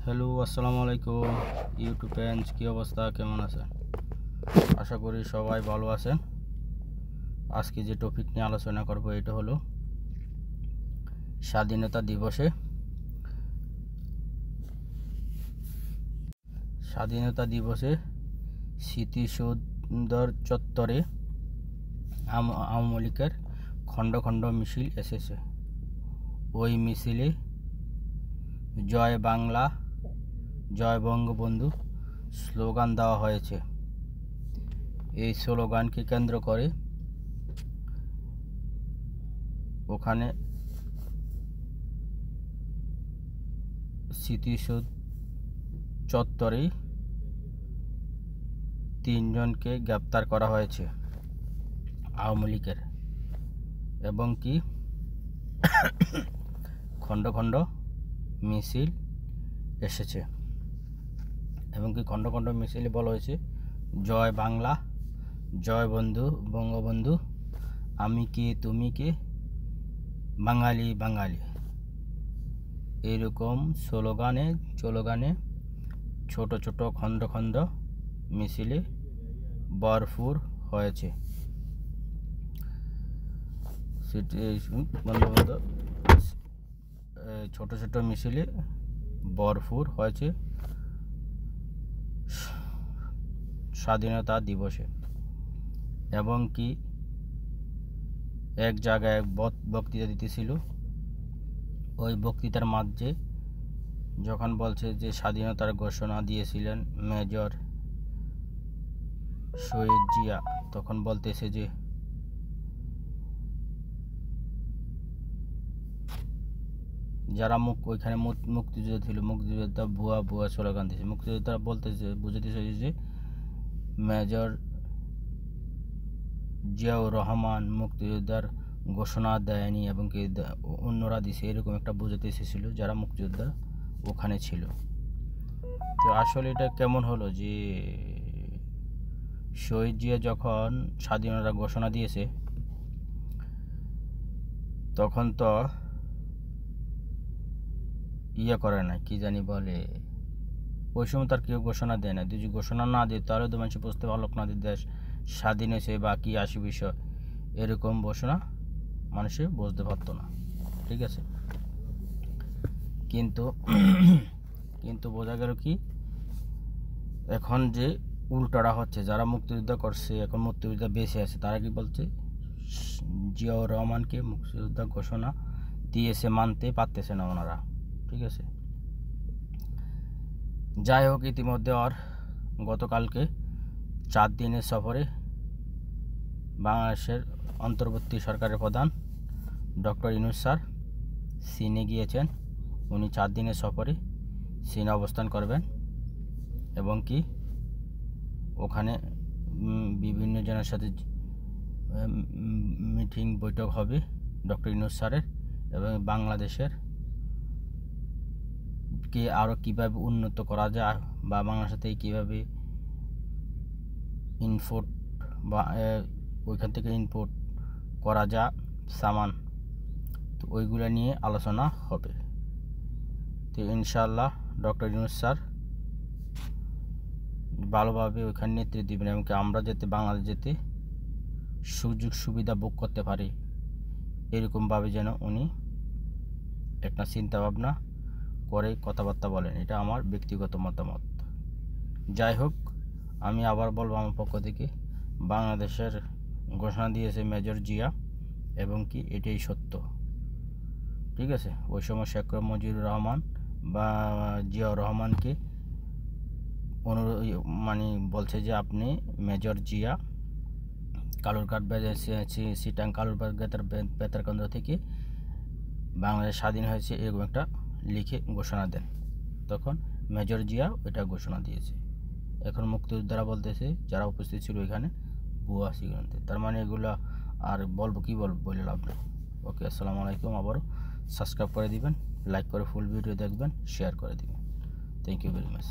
Hello, আসসালামু আলাইকুম YouTube friends, কী অবস্থা, কেমন আছেন? আশা করি সবাই ভালো আছেন। আজকে যে টপিক নিয়ে আলোচনা করব এটা হলো স্বাধীনতা দিবসে স্মৃতিসৌধর চত্বরে আওয়ামী লীগের খণ্ড খণ্ড মিছিল এসেছে। ওই মিছিলে জয় বাংলা, জয় বঙ্গবন্ধু স্লোগান দেওয়া হয়েছে। এই স্লোগানকে কেন্দ্র করে ওখানে স্মৃতিসৌধ চত্বরেই 3 জনকে গ্রেপ্তার করা হয়েছে আওয়ামী লীগের, এবং কি খণ্ড খণ্ড মিছিল এসেছে, এবং কি খণ্ড খণ্ড মিছিলে বলা হয়েছে জয় বাংলা, জয় বঙ্গবন্ধু, আমি কে তুমি কে, বাঙালি বাঙালি, এরকম স্লোগানে ছোট ছোট খণ্ড খণ্ড মিছিলে ভরপুর হয়েছে। বঙ্গবন্ধু ছোট ছোট মিছিলে ভরপুর হয়েছে স্বাধীনতা দিবসে, এবং কি এক জায়গায় বক্তৃতা দিতেছিল। ওই বক্তৃতার মাঝে যখন বলছে যে স্বাধীনতার ঘোষণা দিয়েছিলেন মেজর শহীদ জিয়া, তখন বলতেছে যে যারা ওইখানে মুক্তিযোদ্ধা ছিল, মুক্তিযোদ্ধা ভুয়া স্লোগান দিয়েছে। মুক্তিযোদ্ধারা বলতেছে, বুঝাতেছে যে মেজর জিয়াউর রহমান মুক্তিযোদ্ধার ঘোষণা দেয়নি, এবং কি অন্যরা দিছে, এরকম একটা বুঝাতে এসেছিল যারা মুক্তিযোদ্ধা ওখানে ছিল। তো আসলে এটা কেমন হলো যে শহীদ জিয়া যখন স্বাধীনতা ঘোষণা দিয়েছে, তখন তো করে না, কি জানি বলে, ওই সময় তার কেউ ঘোষণা দেয় না। যদি ঘোষণা না দেয় তাহলে তো মানুষ বুঝতে পারলো না যে দেশ স্বাধীন হয়েছে বা কি আসি বিষয়, এরকম ঘোষণা মানুষে বুঝতে পারতো না। ঠিক আছে, কিন্তু বোঝা গেল কি এখন যে উল্টাটা হচ্ছে, যারা মুক্তিযুদ্ধ করছে, এখন মুক্তিযুদ্ধ বেঁচে আছে, তারা কি বলছে জিয়াউর রহমানকে মুক্তিযুদ্ধ ঘোষণা দিয়েছে মানতে পারতেছে না ওনারা। ঠিক আছে, যাই হোক, ইতিমধ্যে গতকালকে 4 দিনের সফরে বাংলাদেশের অন্তর্বর্তী সরকারের প্রধান ডক্টর ইউনূস স্যার চীনে গিয়েছেন। উনি 4 দিনের সফরে চীনে অবস্থান করবেন, এবং কি ওখানে বিভিন্ন জনের সাথে মিটিং বৈঠক হবে ডক্টর ইউনূস স্যারের, এবং বাংলাদেশের কে আরও কীভাবে উন্নত করা যায়, বা বাংলাদেশ থেকে কীভাবে ইনপুট বা ওইখান থেকে ইনপুট করা যায় সামান, তো ওইগুলো নিয়ে আলোচনা হবে। তো ইনশাআল্লাহ ডক্টর ইউনূস স্যার ভালোভাবে ওইখানে নেতৃত্ব দেবেন, এবং আমরা যাতে বাংলাদেশ যেতে সুযোগ সুবিধা ভোগ করতে পারি, এরকমভাবে যেন উনি একটা চিন্তাভাবনা করে কথাবার্তা বলেন। এটা আমার ব্যক্তিগত মতামত। যাই হোক, আমি আবার বলবো আমার পক্ষ থেকে, বাংলাদেশের ঘোষণা দিয়েছে মেজর জিয়া, এবং কি এটাই সত্য। ঠিক আছে, ওই সময় শেখ মুজিবুর রহমান বা জিয়াউর রহমানকে বলছে যে আপনি মেজর জিয়া কালুরঘাট সিটাং কালুরঘাট বেতার কেন্দ্র থেকে বাংলাদেশ স্বাধীন হয়েছে, এরকম একটা লিখে ঘোষণা দেন। তখন মেজর জিয়া ওইটা ঘোষণা দিয়েছে। এখন মুক্তিযোদ্ধারা বলতেছে যারা উপস্থিত ছিল ওইখানে ভুয়া সিদ্ধান্ত। তার মানে এগুলো আর বলে লাভ নেই। ওকে, আসসালামু আলাইকুম। আবারও সাবস্ক্রাইব করে দিবেন, লাইক করে ফুল ভিডিও দেখবেন, শেয়ার করে দিবেন। Thank you very much.